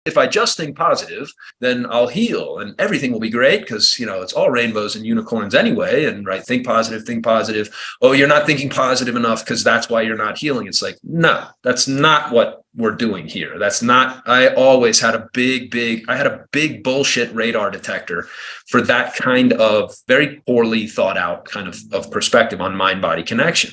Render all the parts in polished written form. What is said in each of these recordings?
if I just think positive, then I'll heal and everything will be great because, it's all rainbows and unicorns anyway. And right, think positive, think positive. Oh, you're not thinking positive enough because that's why you're not healing. It's like, no, that's not what we're doing here. That's not, I always had a big bullshit radar detector for that kind of very poorly thought out kind of perspective on mind-body connection.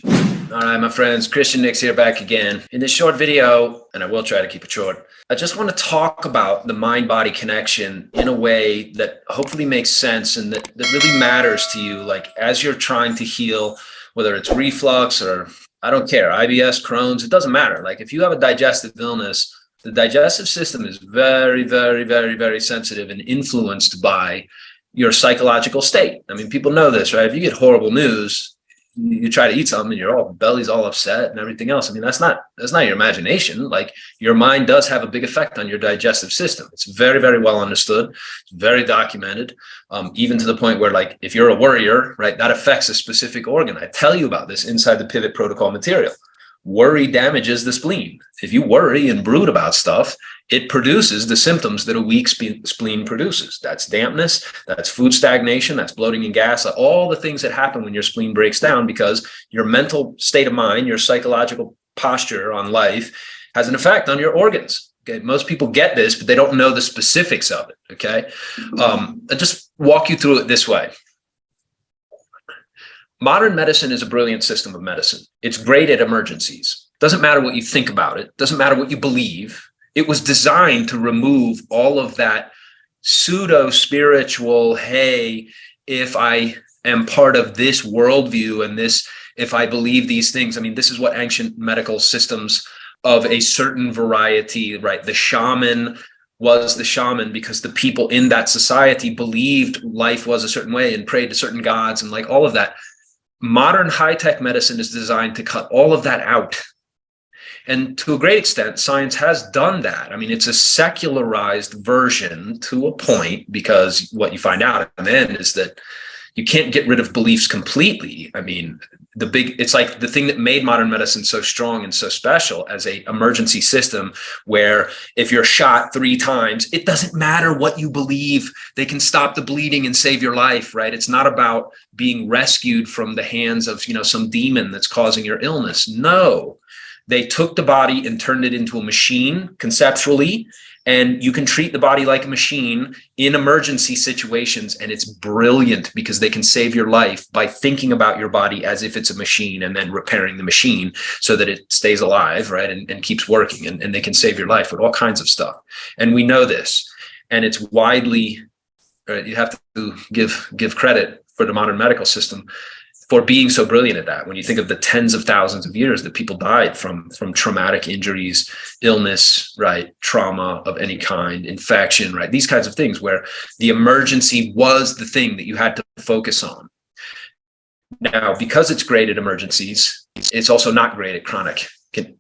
All right, my friends, Christian Nix here back again. In this short video, and I will try to keep it short, I just want to talk about the mind-body connection in a way that hopefully makes sense and that really matters to you, like as you're trying to heal, whether it's reflux or I don't care, IBS, Crohn's, it doesn't matter. Like if you have a digestive illness, the digestive system is very, very, very, very sensitive and influenced by your psychological state. I mean, people know this, right? If you get horrible news, you try to eat something and your belly's all upset and everything else. I mean, that's not your imagination. Like your mind does have a big effect on your digestive system. It's very, very well understood. It's very documented, even to the point where like, if you're a worrier, right, that affects a specific organ. I tell you about this inside the Pivot Protocol material. Worry damages the spleen. If you worry and brood about stuff, it produces the symptoms that a weak spleen produces. That's dampness, that's food stagnation, that's bloating and gas, all the things that happen when your spleen breaks down because your mental state of mind, your psychological posture on life has an effect on your organs. Okay, most people get this, but they don't know the specifics of it. Okay, I'll just walk you through it this way. Modern medicine is a brilliant system of medicine. It's great at emergencies. Doesn't matter what you think about it. Doesn't matter what you believe. It was designed to remove all of that pseudo-spiritual, hey, if I am part of this worldview and this, if I believe these things, I mean, this is what ancient medical systems of a certain variety, right? The shaman was the shaman because the people in that society believed life was a certain way and prayed to certain gods and like all of that. Modern high-tech medicine is designed to cut all of that out. And to a great extent, science has done that. I mean, it's a secularized version to a point because what you find out at the end is that you can't get rid of beliefs completely. I mean, it's like the thing that made modern medicine so strong and so special as a emergency system where if you're shot 3 times, it doesn't matter what you believe, they can stop the bleeding and save your life, right? It's not about being rescued from the hands of, some demon that's causing your illness. No, they took the body and turned it into a machine conceptually, and you can treat the body like a machine in emergency situations. And it's brilliant because they can save your life by thinking about your body as if it's a machine and then repairing the machine so that it stays alive, right? And keeps working. And they can save your life with all kinds of stuff. And we know this. And it's widely, you have to give credit for the modern medical system for being so brilliant at that. When you think of the tens of thousands of years that people died from traumatic injuries, illness, right, trauma of any kind, infection, right, these kinds of things where the emergency was the thing that you had to focus on. Now, because it's great at emergencies, it's also not great at chronic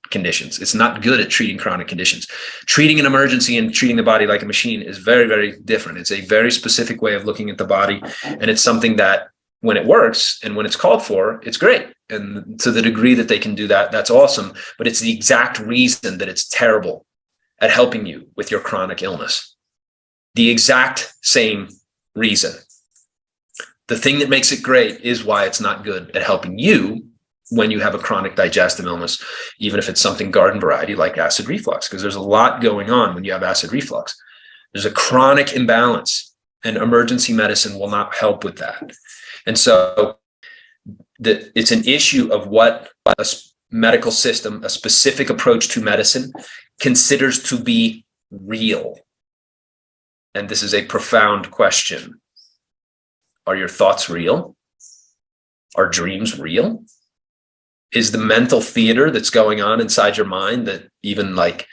conditions. It's not good at treating chronic conditions. Treating an emergency and treating the body like a machine is very, very different. It's a very specific way of looking at the body, and it's something that when it works and when it's called for, it's great. And to the degree that they can do that, that's awesome. But it's the exact reason that it's terrible at helping you with your chronic illness. The exact same reason. The thing that makes it great is why it's not good at helping you when you have a chronic digestive illness, even if it's something garden variety like acid reflux, because there's a lot going on when you have acid reflux. There's a chronic imbalance, and emergency medicine will not help with that. And so it's an issue of what a medical system, a specific approach to medicine, considers to be real. And this is a profound question. Are your thoughts real? Are dreams real? Is the mental theater that's going on inside your mind that even like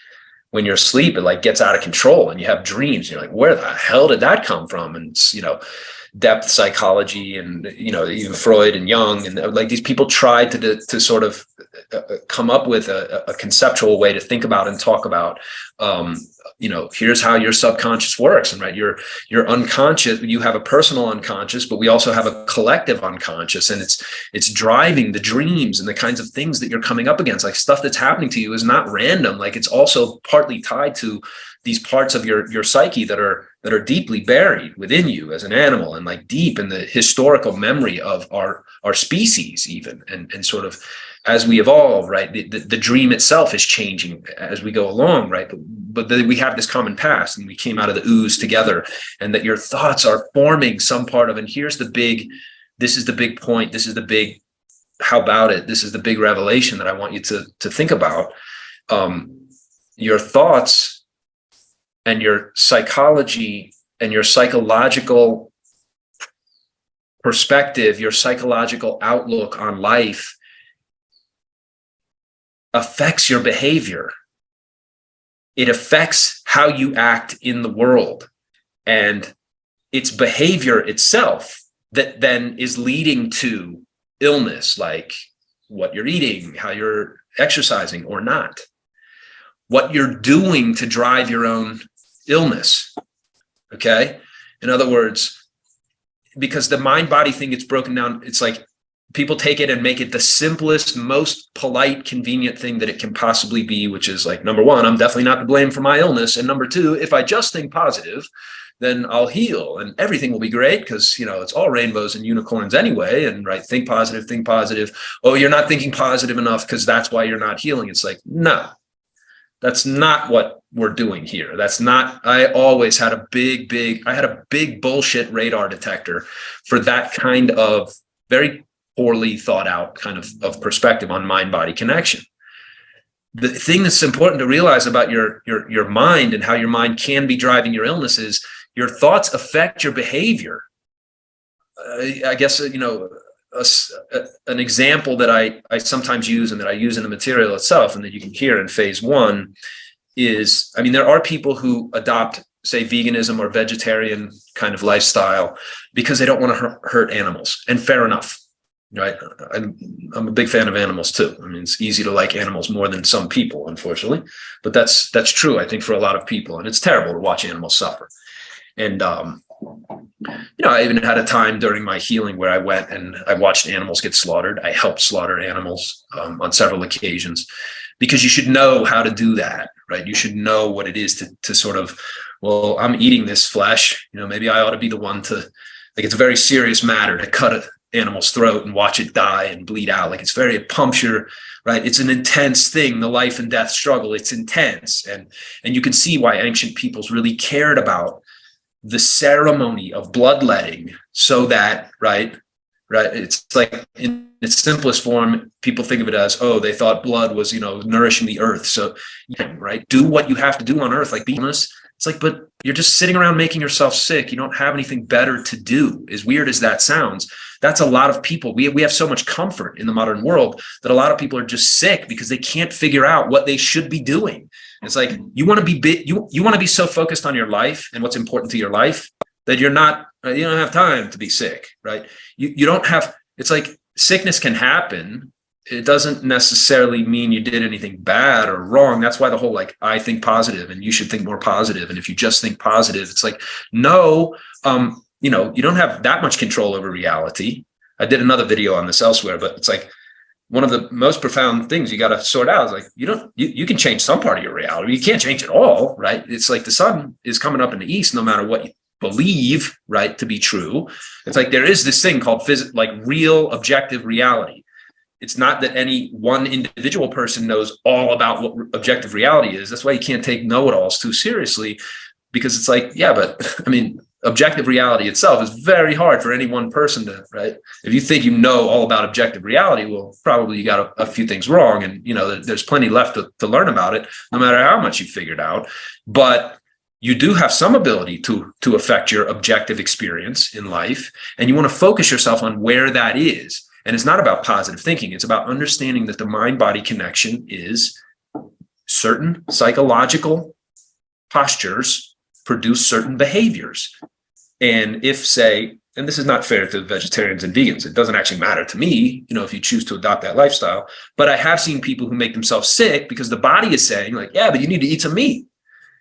when you're asleep, it like gets out of control and you have dreams, you're like, where the hell did that come from? And it's, depth psychology and, even Freud and Jung and like these people tried to sort of come up with a conceptual way to think about and talk about, here's how your subconscious works. And right, you're unconscious, you have a personal unconscious, but we also have a collective unconscious, and it's driving the dreams and the kinds of things that you're coming up against. Like stuff that's happening to you is not random. Like it's also partly tied to these parts of your psyche that are deeply buried within you as an animal, and like deep in the historical memory of our species even, and sort of as we evolve, right, the dream itself is changing as we go along, right, but we have this common past, and we came out of the ooze together, and that your thoughts are forming some part of, and this is the big point, this is the big how about it, this is the big revelation that I want you to think about. Your thoughts and your psychology and your psychological perspective, your psychological outlook on life affects your behavior. It affects how you act in the world, and it's behavior itself that then is leading to illness, like what you're eating, how you're exercising or not, what you're doing to drive your own illness. Okay. In other words, because the mind body thing gets broken down, it's like people take it and make it the simplest, most polite, convenient thing that it can possibly be, which is like, number one, I'm definitely not to blame for my illness. And number two, if I just think positive, then I'll heal and everything will be great, because, you know, it's all rainbows and unicorns anyway. And right, think positive, think positive. Oh, you're not thinking positive enough because that's why you're not healing. It's like, no, that's not what we're doing here. That's not, I always had a big bullshit radar detector for that kind of very poorly thought out kind of perspective on mind-body connection. The thing that's important to realize about your mind and how your mind can be driving your illness is your thoughts affect your behavior. I guess, you know, an example that I sometimes use and that I use in the material itself and that you can hear in phase one is, I mean, there are people who adopt, say, veganism or vegetarian kind of lifestyle because they don't want to hurt animals, and fair enough. Right. I'm a big fan of animals too. I mean, it's easy to like animals more than some people, unfortunately, but that's true, I think, for a lot of people. And it's terrible to watch animals suffer. And, you know, I even had a time during my healing where I went and I watched animals get slaughtered. I helped slaughter animals on several occasions, because you should know how to do that, right? You should know what it is to sort of, well, I'm eating this flesh, you know, maybe I ought to be the one to, like, it's a very serious matter to cut it animal's throat and watch it die and bleed out. Like, it's very, it pumps your, right? It's an intense thing, the life and death struggle. It's intense. And you can see why ancient peoples really cared about the ceremony of bloodletting, so that, right? It's like, in its simplest form, people think of it as, oh, they thought blood was, you know, nourishing the earth. So, right, do what you have to do on earth, like be honest. It's like, but you're just sitting around making yourself sick. You don't have anything better to do. As weird as that sounds, that's a lot of people. We have so much comfort in the modern world that a lot of people are just sick because they can't figure out what they should be doing. It's like, you want to be you want to be so focused on your life and what's important to your life that you don't have time to be sick, right? You don't have, it's like, sickness can happen. It doesn't necessarily mean you did anything bad or wrong. That's why the whole, like, I think positive and you should think more positive. And if you just think positive, it's like, no, you know, you don't have that much control over reality. I did another video on this elsewhere, but it's like, one of the most profound things you got to sort out is, like, you can change some part of your reality. You can't change it all, right? It's like the sun is coming up in the east, no matter what you believe, right, to be true. It's like, there is this thing called like real objective reality. It's not that any one individual person knows all about what objective reality is. That's why you can't take know-it-alls too seriously, because it's like, yeah, but I mean, objective reality itself is very hard for any one person to, right? If you think you know all about objective reality, well, probably you got a few things wrong. And, you know, there's plenty left to learn about it, no matter how much you figured out. But you do have some ability to affect your objective experience in life. And you want to focus yourself on where that is. And it's not about positive thinking. It's about understanding that the mind-body connection is certain psychological postures produce certain behaviors. And if, say, and this is not fair to vegetarians and vegans, it doesn't actually matter to me, you know, if you choose to adopt that lifestyle, but I have seen people who make themselves sick because the body is saying, like, yeah, but you need to eat some meat,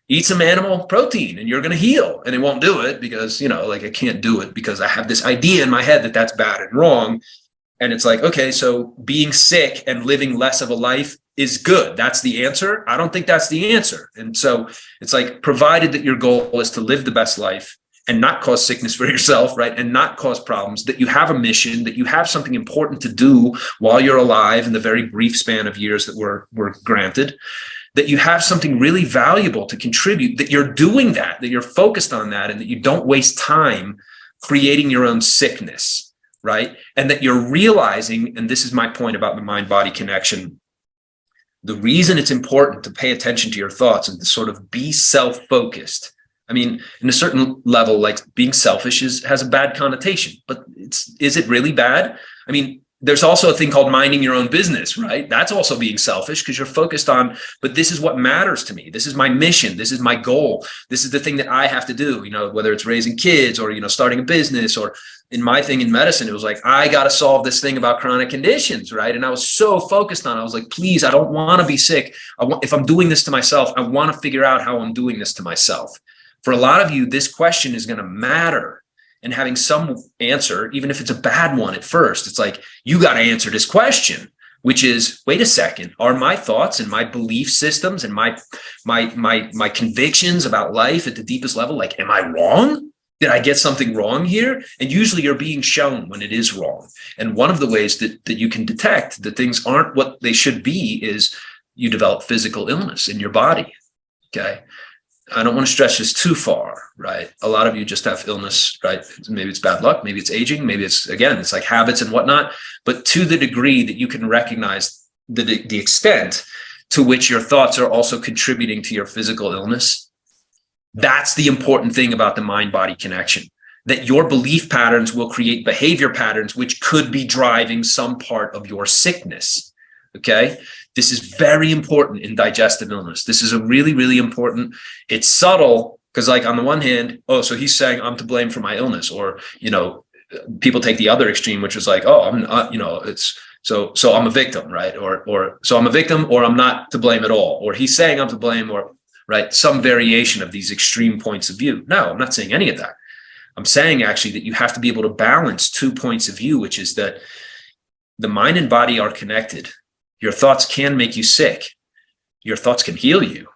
eat some animal protein, and you're going to heal. And it won't do it because, you know, like, I can't do it because I have this idea in my head that that's bad and wrong. And it's like, okay, so being sick and living less of a life is good. That's the answer. I don't think that's the answer. And so it's like, provided that your goal is to live the best life and not cause sickness for yourself, right? And not cause problems, that you have a mission, that you have something important to do while you're alive in the very brief span of years that we're granted, that you have something really valuable to contribute, that you're doing that you're focused on that, and that you don't waste time creating your own sickness, right? And that you're realizing, and this is my point about the mind-body connection, the reason it's important to pay attention to your thoughts and to sort of be self-focused. I mean, in a certain level, like being selfish has a bad connotation, but is it really bad? I mean, there's also a thing called minding your own business, right? That's also being selfish, because you're focused on, but this is what matters to me. This is my mission. This is my goal. This is the thing that I have to do, whether it's raising kids or, starting a business, or in my thing in medicine, it was like, I got to solve this thing about chronic conditions, right? And I was so focused on it. I was like, please, I don't want to be sick. If I'm doing this to myself, I want to figure out how I'm doing this to myself. For a lot of you, this question is going to matter. And having some answer, even if it's a bad one at first, it's like, you got to answer this question, which is, wait a second, are my thoughts and my belief systems and my convictions about life at the deepest level, like, am I wrong? Did I get something wrong here? And usually you're being shown when it is wrong. And one of the ways that you can detect that things aren't what they should be is you develop physical illness in your body. Okay. I don't want to stretch this too far, right? A lot of you just have illness, right? Maybe it's bad luck, maybe it's aging, maybe it's like habits and whatnot. But to the degree that you can recognize the extent to which your thoughts are also contributing to your physical illness, that's the important thing about the mind-body connection, that your belief patterns will create behavior patterns which could be driving some part of your sickness, okay? This is very important in digestive illness. This is a really, really important. It's subtle because, like, on the one hand, oh, so he's saying I'm to blame for my illness, or people take the other extreme, which is like, oh, I'm not, it's so I'm a victim, right? Or so I'm a victim, or I'm not to blame at all, or he's saying I'm to blame, or right, some variation of these extreme points of view. No, I'm not saying any of that. I'm saying actually that you have to be able to balance 2 points of view, which is that the mind and body are connected. Your thoughts can make you sick. Your thoughts can heal you.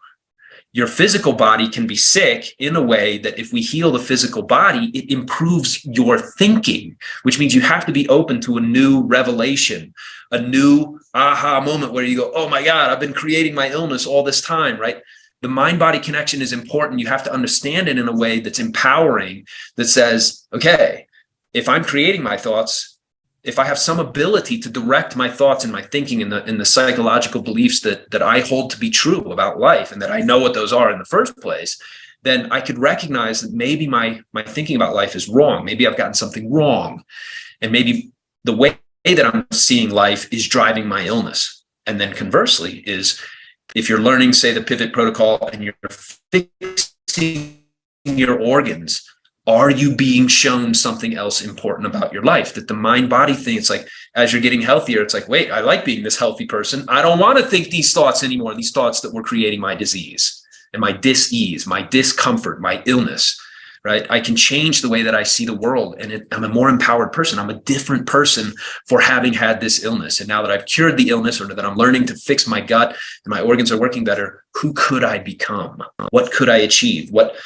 Your physical body can be sick in a way that if we heal the physical body, it improves your thinking, which means you have to be open to a new revelation, a new aha moment where you go, oh my God, I've been creating my illness all this time, right? The mind-body connection is important. You have to understand it in a way that's empowering, that says, okay, if I'm creating my thoughts, if I have some ability to direct my thoughts and my thinking in the psychological beliefs that I hold to be true about life, and that I know what those are in the first place, then I could recognize that maybe my thinking about life is wrong. Maybe I've gotten something wrong. And maybe the way that I'm seeing life is driving my illness. And then conversely is, if you're learning, say, the pivot protocol and you're fixing your organs, are you being shown something else important about your life? That the mind-body thing, it's like, as you're getting healthier, it's like, wait, I like being this healthy person. I don't want to think these thoughts anymore, these thoughts that were creating my disease and my dis-ease, my discomfort, my illness, right? I can change the way that I see the world, and I'm a more empowered person. I'm a different person for having had this illness. And now that I've cured the illness, or that I'm learning to fix my gut and my organs are working better, who could I become? What could I achieve? What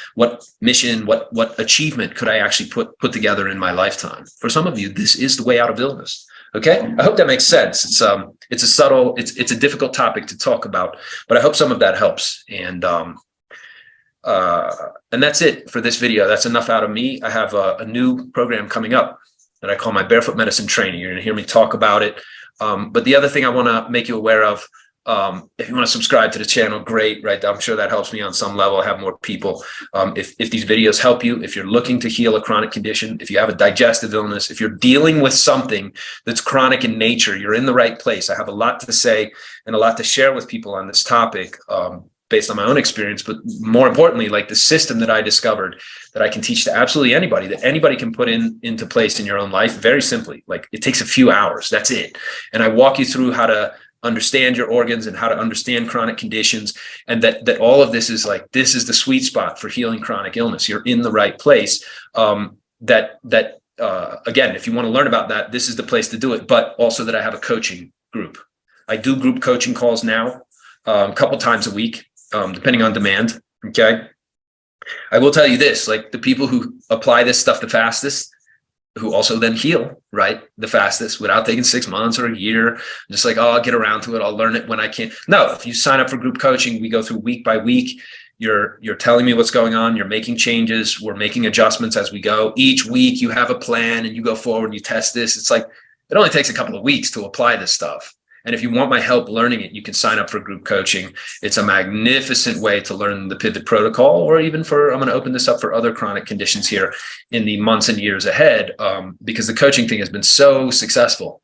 mission, what achievement could I actually put together in my lifetime? For some of you, this is the way out of illness. Okay, I hope that makes sense. It's a subtle, it's a difficult topic to talk about, but I hope some of that helps. And that's it for this video. That's enough out of me. I have a new program coming up that I call my Barefoot Medicine Training. You're going to hear me talk about it. But the other thing I want to make you aware of, if you want to subscribe to the channel, great, right? I'm sure that helps me on some level. I have more people. If these videos help you, if you're looking to heal a chronic condition, if you have a digestive illness, if you're dealing with something that's chronic in nature, you're in the right place. I have a lot to say and a lot to share with people on this topic. Based on my own experience, but more importantly, like the system that I discovered that I can teach to absolutely anybody, that anybody can put into place in your own life very simply. Like, it takes a few hours, that's it. And I walk you through how to understand your organs and how to understand chronic conditions, and that all of this is like, this is the sweet spot for healing chronic illness. You're in the right place. Again, if you want to learn about that, this is the place to do it, but also that I have a coaching group. I do group coaching calls now, a couple times a week, depending on demand. Okay. I will tell you this, like the people who apply this stuff the fastest, who also then heal, right, the fastest without taking 6 months or a year, just like, oh, I'll get around to it, I'll learn it when I can. No, if you sign up for group coaching, we go through week by week. You're telling me what's going on, you're making changes, we're making adjustments as we go. Each week you have a plan and you go forward and you test this. It's like, it only takes a couple of weeks to apply this stuff. And if you want my help learning it, you can sign up for group coaching. It's a magnificent way to learn the pivot protocol, or even for, I'm going to open this up for other chronic conditions here in the months and years ahead, because the coaching thing has been so successful.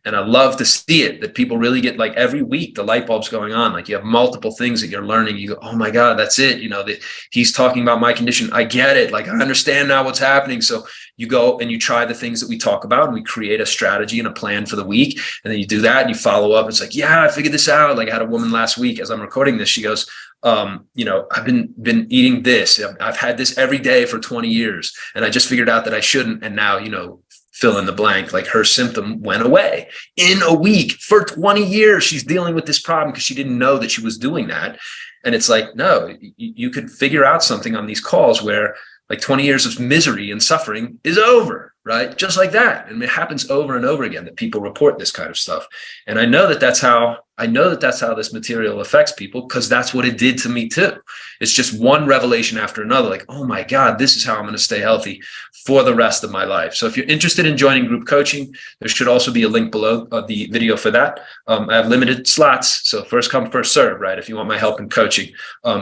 And I love to see it, that people really get, like, every week the light bulb's going on. Like, you have multiple things that you're learning. You go, oh my God, that's it. You know, that he's talking about my condition. I get it. Like, I understand now what's happening. So you go and you try the things that we talk about, and we create a strategy and a plan for the week. And then you do that and you follow up. It's like, yeah, I figured this out. Like, I had a woman last week, as I'm recording this, she goes, you know, I've been eating this. I've had this every day for 20 years. And I just figured out that I shouldn't. And now, you know, fill in the blank, like her symptom went away in a week. For 20 years, she's dealing with this problem because she didn't know that she was doing that. And it's like, no, you could figure out something on these calls where, like, 20 years of misery and suffering is over, right? Just like that. And it happens over and over again that people report this kind of stuff. And I know that that's how this material affects people, because that's what it did to me too. It's just one revelation after another. Like, oh my God, this is how I'm going to stay healthy for the rest of my life. So if you're interested in joining group coaching, there should also be a link below the video for that. I have limited slots, so first come, first serve, right? If you want my help in coaching,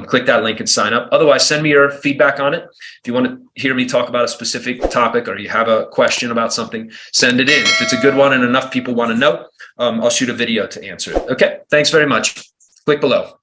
click that link and sign up. Otherwise, send me your feedback on it. If you want to hear me talk about a specific topic, or you have a question about something, send it in. If it's a good one and enough people want to know, I'll shoot a video to answer it. Okay, thanks very much. Click below.